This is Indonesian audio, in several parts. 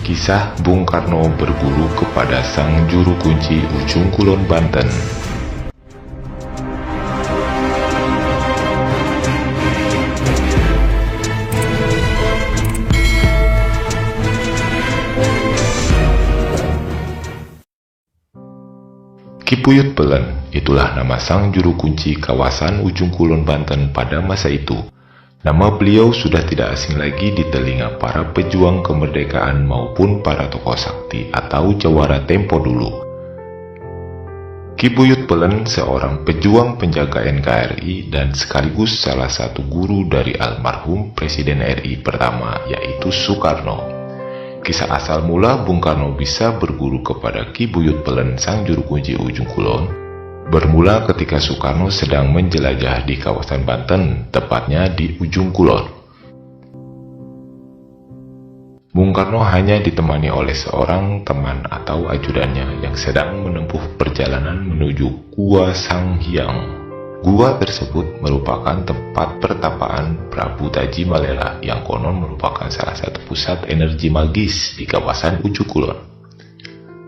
Kisah Bung Karno berguru kepada sang juru kunci Ujung Kulon, Banten. Ki Puyut Pelen, itulah nama sang juru kunci kawasan Ujung Kulon, Banten pada masa itu. Nama beliau sudah tidak asing lagi di telinga para pejuang kemerdekaan maupun para tokoh sakti atau jawara tempo dulu. Ki Puyut Pelen seorang pejuang penjaga NKRI dan sekaligus salah satu guru dari almarhum Presiden RI pertama, yaitu Soekarno. Kisah asal mula Bung Karno bisa berguru kepada Ki Puyut Pelen sang juru kunci Ujung Kulon bermula ketika Soekarno sedang menjelajah di kawasan Banten, tepatnya di Ujung Kulon. Bung Karno hanya ditemani oleh seorang teman atau ajudannya yang sedang menempuh perjalanan menuju Gua Sang Hyang. Gua tersebut merupakan tempat pertapaan Prabu Taji Malela yang konon merupakan salah satu pusat energi magis di kawasan Ujung Kulon.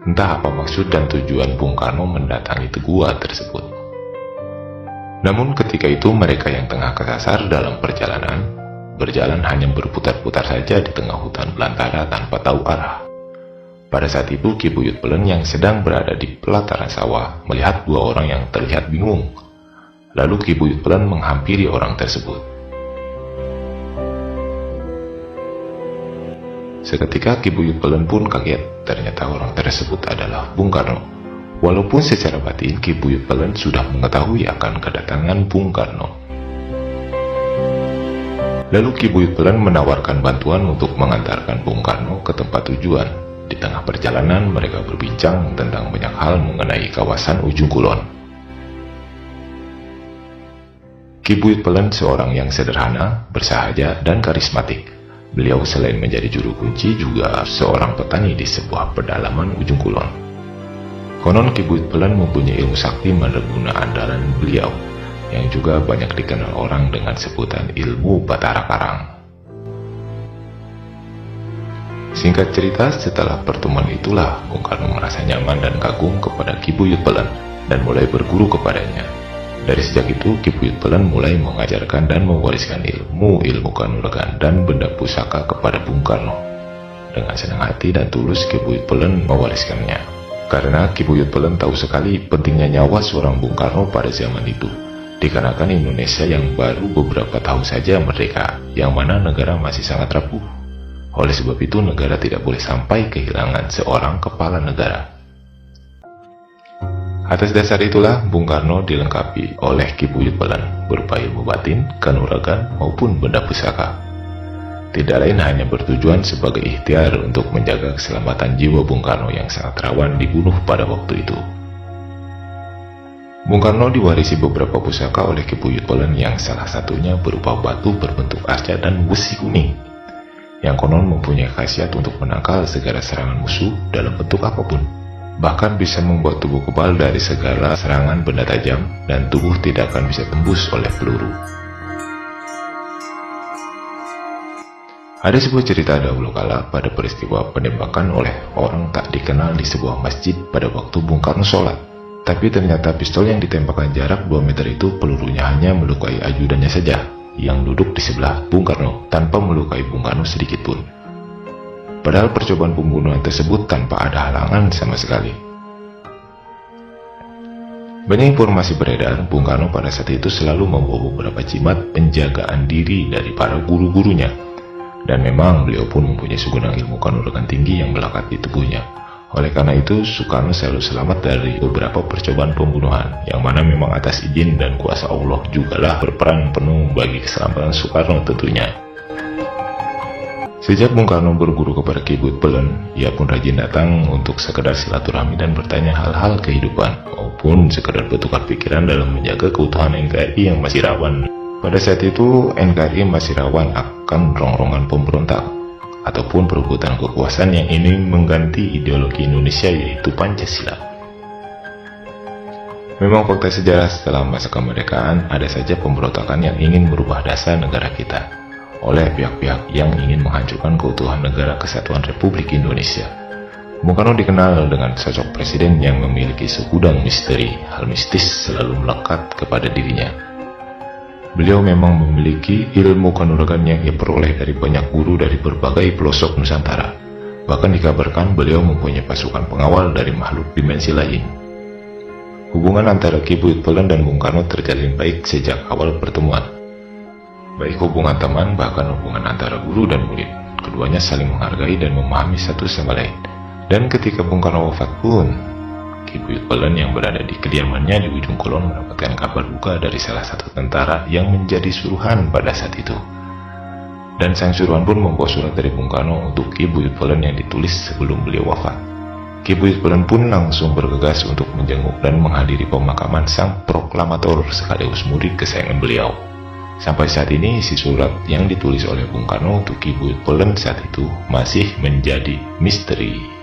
Entah apa maksud dan tujuan Bung Karno mendatangi gua tersebut. Namun ketika itu mereka yang tengah kesasar dalam perjalanan, berjalan hanya berputar-putar saja di tengah hutan belantara tanpa tahu arah. Pada saat itu Ki Puyut Pelen yang sedang berada di pelataran sawah melihat dua orang yang terlihat bingung. Lalu Ki Puyut Pelen menghampiri orang tersebut. Seketika Ki Puyut Pelen pun kaget, ternyata orang tersebut adalah Bung Karno. Walaupun secara batin Ki Puyut Pelen sudah mengetahui akan kedatangan Bung Karno. Lalu Ki Puyut Pelen menawarkan bantuan untuk mengantarkan Bung Karno ke tempat tujuan. Di tengah perjalanan mereka berbincang tentang banyak hal mengenai kawasan Ujung Kulon. Ki Puyut Pelen seorang yang sederhana, bersahaja, dan karismatik. Beliau selain menjadi juru kunci juga seorang petani di sebuah pedalaman Ujung Kulon. Konon Ki Puyut Pelen mempunyai ilmu sakti mandraguna andalan beliau, yang juga banyak dikenal orang dengan sebutan ilmu Batara Karang. Singkat cerita, setelah pertemuan itulah Bung Karno merasa nyaman dan kagum kepada Ki Puyut Pelen dan mulai berguru kepadanya. Dari sejak itu, Ki Puyut Pelen mulai mengajarkan dan mewariskan ilmu kanuragan dan benda pusaka kepada Bung Karno. Dengan senang hati dan tulus Ki Puyut Pelen mewariskannya. Karena Ki Puyut Pelen tahu sekali pentingnya nyawa seorang Bung Karno pada zaman itu. Dikarenakan Indonesia yang baru beberapa tahun saja merdeka, yang mana negara masih sangat rapuh. Oleh sebab itu, negara tidak boleh sampai kehilangan seorang kepala negara. Atas dasar itulah Bung Karno dilengkapi oleh Ki Puyut Pelen berupa ilmu batin, kanuragan, maupun benda pusaka. Tidak lain hanya bertujuan sebagai ikhtiar untuk menjaga keselamatan jiwa Bung Karno yang sangat rawan dibunuh pada waktu itu. Bung Karno diwarisi beberapa pusaka oleh Ki Puyut Pelen yang salah satunya berupa batu berbentuk arca dan besi kuning, yang konon mempunyai khasiat untuk menangkal segala serangan musuh dalam bentuk apapun. Bahkan bisa membuat tubuh kebal dari segala serangan benda tajam dan tubuh tidak akan bisa tembus oleh peluru. Ada sebuah cerita dahulu kala pada peristiwa penembakan oleh orang tak dikenal di sebuah masjid pada waktu Bung Karno sholat. Tapi ternyata pistol yang ditembakkan jarak 2 meter itu pelurunya hanya melukai ajudannya saja yang duduk di sebelah Bung Karno tanpa melukai Bung Karno sedikit pun. Padahal percobaan pembunuhan tersebut tanpa ada halangan sama sekali. Banyak informasi beredar, Bung Karno pada saat itu selalu membawa beberapa jimat penjagaan diri dari para guru-gurunya. Dan memang beliau pun mempunyai segudang ilmu kanuragan tinggi yang melekat di tubuhnya. Oleh karena itu, Soekarno selalu selamat dari beberapa percobaan pembunuhan, yang mana memang atas izin dan kuasa Allah jugalah berperan penuh bagi keselamatan Soekarno tentunya. Sejak Bung Karno berguru kepada Ki Puyut Pelen, ia pun rajin datang untuk sekedar silaturahmi dan bertanya hal-hal kehidupan, maupun sekedar bertukar pikiran dalam menjaga keutuhan NKRI yang masih rawan. Pada saat itu, NKRI masih rawan akan rongrongan pemberontak, ataupun perebutan kekuasaan yang ingin mengganti ideologi Indonesia, yaitu Pancasila. Memang fakta sejarah setelah masa kemerdekaan, ada saja pemberontakan yang ingin merubah dasar negara kita. oleh pihak-pihak yang ingin menghancurkan keutuhan negara kesatuan Republik Indonesia. Bung Karno dikenal dengan sosok presiden yang memiliki segudang misteri. Hal mistis selalu melekat kepada dirinya. Beliau memang memiliki ilmu kanuragan yang ia peroleh dari banyak guru dari berbagai pelosok Nusantara. Bahkan dikabarkan beliau mempunyai pasukan pengawal dari makhluk dimensi lain. Hubungan antara Ki Buyut Pelen dan Bung Karno terjalin baik sejak awal pertemuan. Baik hubungan teman, bahkan hubungan antara guru dan murid. Keduanya saling menghargai dan memahami satu sama lain. Dan ketika Bung Karno wafat pun, Ki Buyut Pelen yang berada di kediamannya di ujung kulon mendapatkan kabar duka dari salah satu tentara yang menjadi suruhan pada saat itu. Dan sang suruhan pun membawa surat dari Bung Karno untuk Ki Buyut Pelen yang ditulis sebelum beliau wafat. Ki Buyut Pelen pun langsung bergegas untuk menjenguk dan menghadiri pemakaman sang proklamator sekaligus murid kesayangan beliau. Sampai saat ini, isi surat yang ditulis oleh Bung Karno untuk Ki Buyut Pelen saat itu masih menjadi misteri.